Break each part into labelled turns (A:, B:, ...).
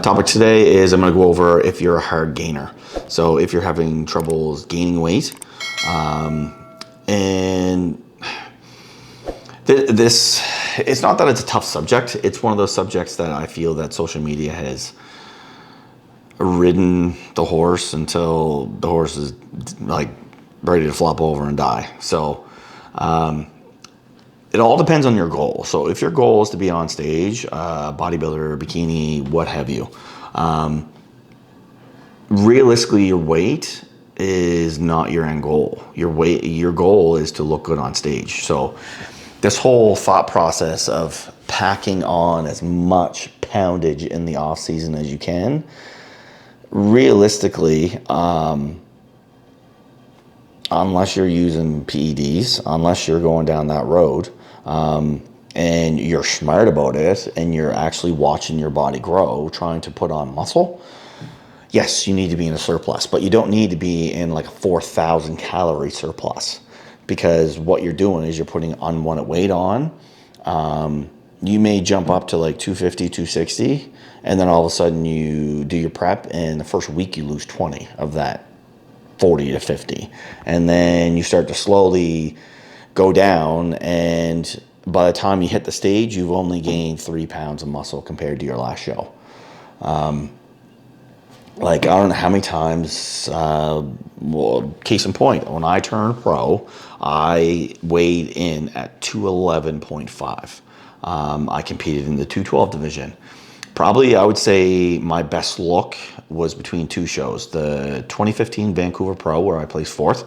A: Topic today is I'm going to go over if you're a hard gainer. So if you're having troubles gaining weight, and this, it's not that it's a tough subject. It's one of those subjects that I feel that social media has ridden the horse until the horse is like ready to flop over and die. So it all depends on your goal. So if your goal is to be on stage, bodybuilder, bikini, what have you, realistically, your weight is not your end goal. Your goal is to look good on stage. So this whole thought process of packing on as much poundage in the off season as you can, realistically, unless you're using PEDs, unless you're going down that road, and you're smart about it and you're actually watching your body grow, trying to put on muscle, yes, you need to be in a surplus, but you don't need to be in like a 4,000 calorie surplus, because what you're doing is you're putting unwanted weight on. You may jump up to like 250, 260, and then all of a sudden you do your prep and the first week you lose 20 of that 40 to 50. And then you start to slowly go down, and by the time you hit the stage, you've only gained 3 pounds of muscle compared to your last show. Like, I don't know how many times, well, case in point, when I turned pro, I weighed in at 211.5. I competed in the 212 division. Probably, I would say my best look was between two shows. The 2015 Vancouver Pro, where I placed fourth,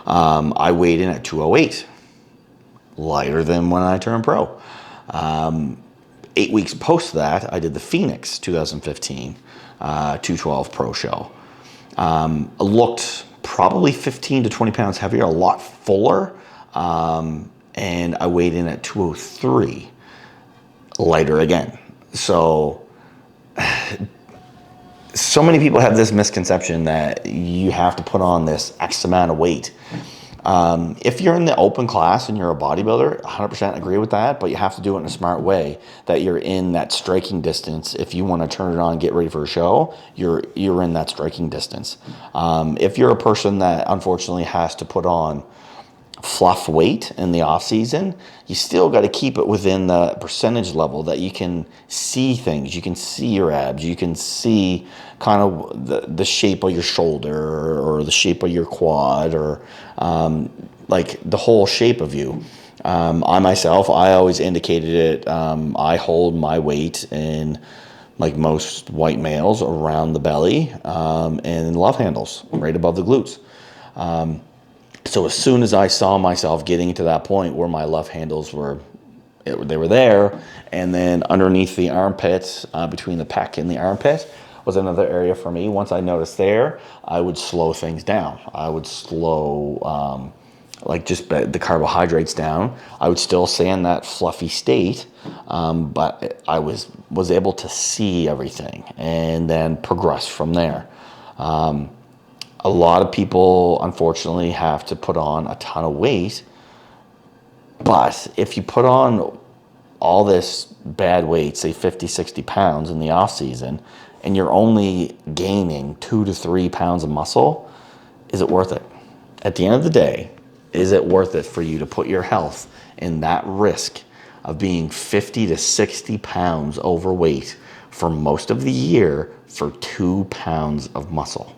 A: I weighed in at 208, lighter than when I turned pro. 8 weeks post that, I did the Phoenix 2015 212 Pro show. I looked probably 15 to 20 pounds heavier, a lot fuller, and I weighed in at 203, lighter again. So many people have this misconception that you have to put on this X amount of weight. If you're in the open class and you're a bodybuilder, 100% agree with that, but you have to do it in a smart way, that you're in that striking distance. If you want to turn it on and get ready for a show, you're in that striking distance. If you're a person that unfortunately has to put on fluff weight in the off season, you still got to keep it within the percentage level that you can see things. You can see your abs. You can see kind of the shape of your shoulder or the shape of your quad, or like the whole shape of you. I myself, I always indicated it. I hold my weight in, like most white males, around the belly, and love handles right above the glutes. So as soon as I saw myself getting to that point where my love handles were there, and then underneath the armpits, between the pec and the armpit, was another area for me. Once I noticed there, I would slow things down. I would slow, like just the carbohydrates down. I would still stay in that fluffy state, but I was able to see everything and then progress from there. A lot of people, unfortunately, have to put on a ton of weight. But if you put on all this bad weight, say 50, 60 pounds in the off season, and you're only gaining 2 to 3 pounds of muscle, is it worth it? At the end of the day, is it worth it for you to put your health in that risk of being 50 to 60 pounds overweight for most of the year for 2 pounds of muscle?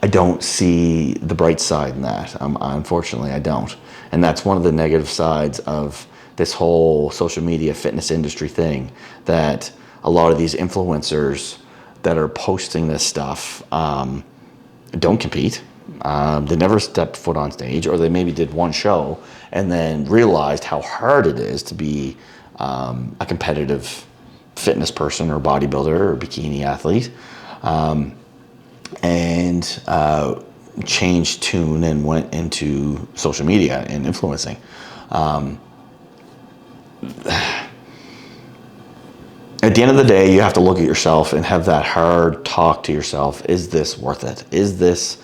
A: I don't see the bright side in that. Unfortunately, I don't. And that's one of the negative sides of this whole social media fitness industry thing, that a lot of these influencers that are posting this stuff don't compete. They never stepped foot on stage, or they maybe did one show and then realized how hard it is to be a competitive fitness person or bodybuilder or bikini athlete. And changed tune and went into social media and influencing. At the end of the day, you have to look at yourself and have that hard talk to yourself. Is this worth it? Is this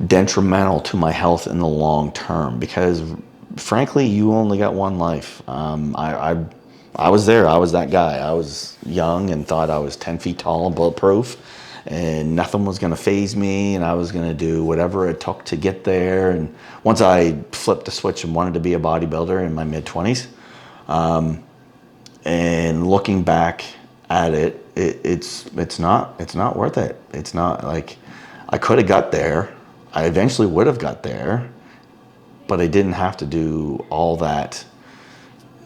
A: detrimental to my health in the long term? Because frankly, you only got one life. I was there. I was that guy. I was young and thought I was 10 feet tall and bulletproof, and nothing was going to faze me, and I was going to do whatever it took to get there. And once I flipped the switch and wanted to be a bodybuilder in my mid-20s, and looking back at it, it's not worth it. It's not like I could have got there. I eventually would have got there, but I didn't have to do all that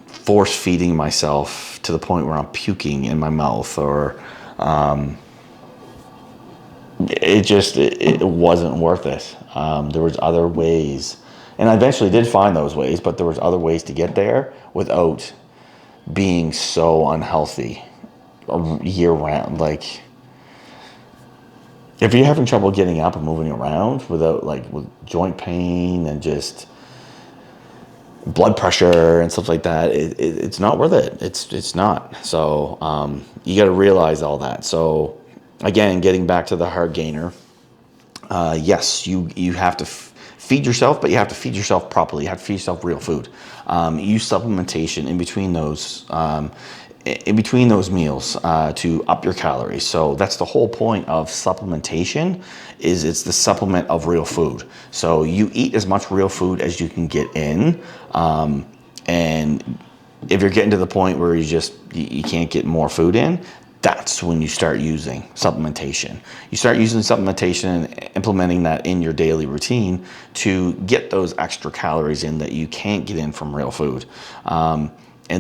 A: force feeding myself to the point where I'm puking in my mouth, or it wasn't worth it. There was other ways, and I eventually did find those ways, but there was other ways to get there without being so unhealthy year round. Like, if you're having trouble getting up and moving around without, like, with joint pain and just blood pressure and stuff like that, it's not worth it. It's not. So you got to realize all that. So again, getting back to the hard gainer, yes, you have to feed yourself, but you have to feed yourself properly. You have to feed yourself real food. Use supplementation in between those meals to up your calories. So that's the whole point of supplementation, is it's the supplement of real food. So you eat as much real food as you can get in, and if you're getting to the point where you can't get more food in, that's when you start using supplementation. You start using supplementation and implementing that in your daily routine to get those extra calories in that you can't get in from real food. And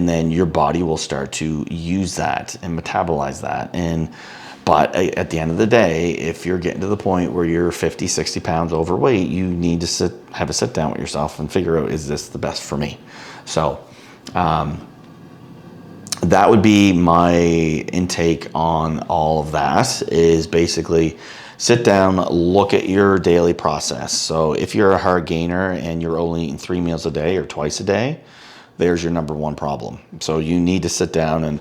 A: then your body will start to use that and metabolize that. But at the end of the day, if you're getting to the point where you're 50, 60 pounds overweight, you need to have a sit down with yourself and figure out, is this the best for me? So that would be my intake on all of that, is basically sit down, look at your daily process. So if you're a hard gainer and you're only eating 3 meals a day or twice a day, there's your number one problem. So you need to sit down and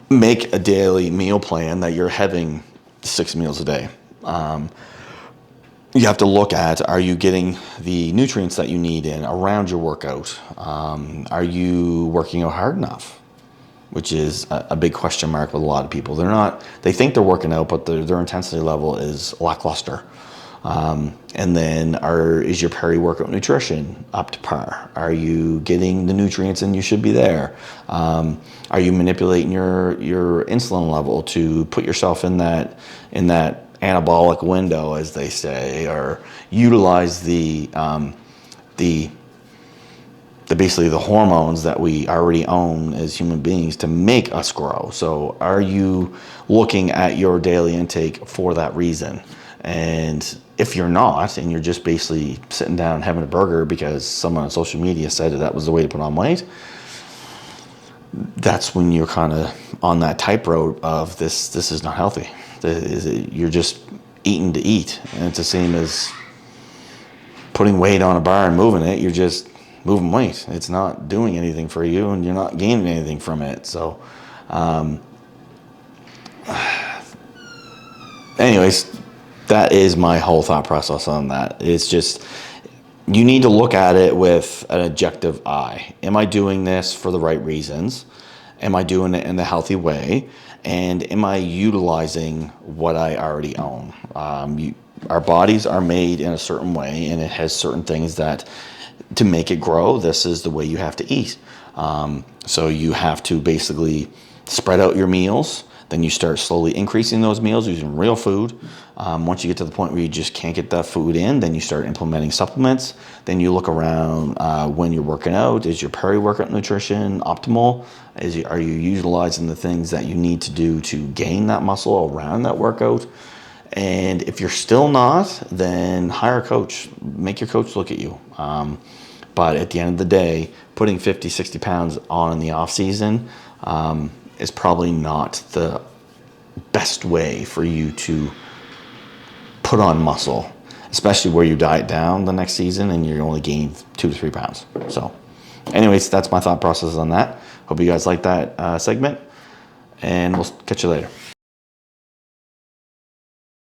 A: make a daily meal plan that you're having 6 meals a day. You have to look at, are you getting the nutrients that you need in around your workout? Are you working out hard enough? Which is a big question mark with a lot of people. They think they're working out, but their intensity level is lackluster. And then is your peri-workout nutrition up to par? Are you getting the nutrients in you should be there? Are you manipulating your insulin level to put yourself in that anabolic window, as they say, or utilize basically the hormones that we already own as human beings to make us grow? So are you looking at your daily intake for that reason? And if you're not, and you're just basically sitting down having a burger because someone on social media said that was the way to put on weight, that's when you're kind of on that tightrope of this is not healthy. You're just eating to eat. And it's the same as putting weight on a bar and moving it. You're just moving weight. It's not doing anything for you, and you're not gaining anything from it. So anyways, that is my whole thought process on that. It's just, you need to look at it with an objective eye. Am I doing this for the right reasons? Am I doing it in the healthy way? And am I utilizing what I already own? Our bodies are made in a certain way, and it has certain things that, to make it grow, this is the way you have to eat. So you have to basically spread out your meals. Then you start slowly increasing those meals using real food. Once you get to the point where you just can't get that food in, then you start implementing supplements. Then you look around when you're working out. Is your peri-workout nutrition optimal? Are you utilizing the things that you need to do to gain that muscle around that workout? And if you're still not, then hire a coach. Make your coach look at you. But at the end of the day, putting 50, 60 pounds on in the off season is probably not the best way for you to put on muscle, especially where you diet down the next season and you only gain 2 to 3 pounds. So anyways, that's my thought process on that. Hope you guys like that segment, and we'll catch you later.